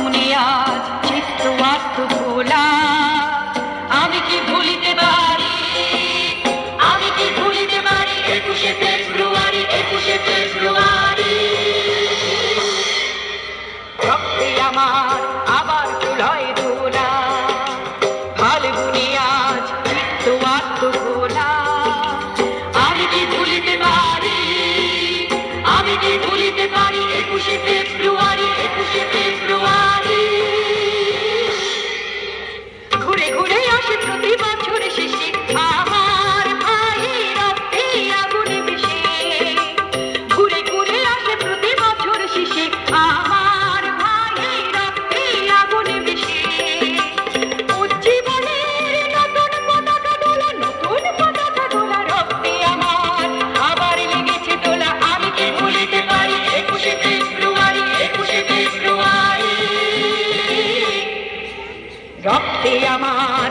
ফাল্গুনে আজ চিত্ত আত্ম ভোলা, আমি কি ভুলিতে পারি, আমি কি ভুলিতে পারি 21শে ফেব্রুয়ারি, 21শে ফেব্রুয়ারি। রক্তে আমার আবার চুলয় দোলা, ফাল্গুনে আজ চিত্ত আত্ম ভোলা, আমি কি ভুলিতে পারি, আমি কি ভুলিতে পারি 21শে ফেব্রুয়ারি, 21শে ফেব্রুয়ারি। ঘুরে ঘুরে আসে প্রতি বছর শেষে আমার ভাইয়ের রক্তে আগুনে মিশে, ঘুরে ঘুরে আসে প্রতি বছর শেষে আমার ভাইয়ের রক্তে আগুনে মিশে। উজ্জীবনের নতুন পতাকা দোলা, নতুন পতাকা দোলা, রক্তে আমার আবার লেগেছে দোলা, আমি কি ভুলিতে পারি 21শে ফেব্রুয়ারি, 21শে ফেব্রুয়ারি। রক্তে আমার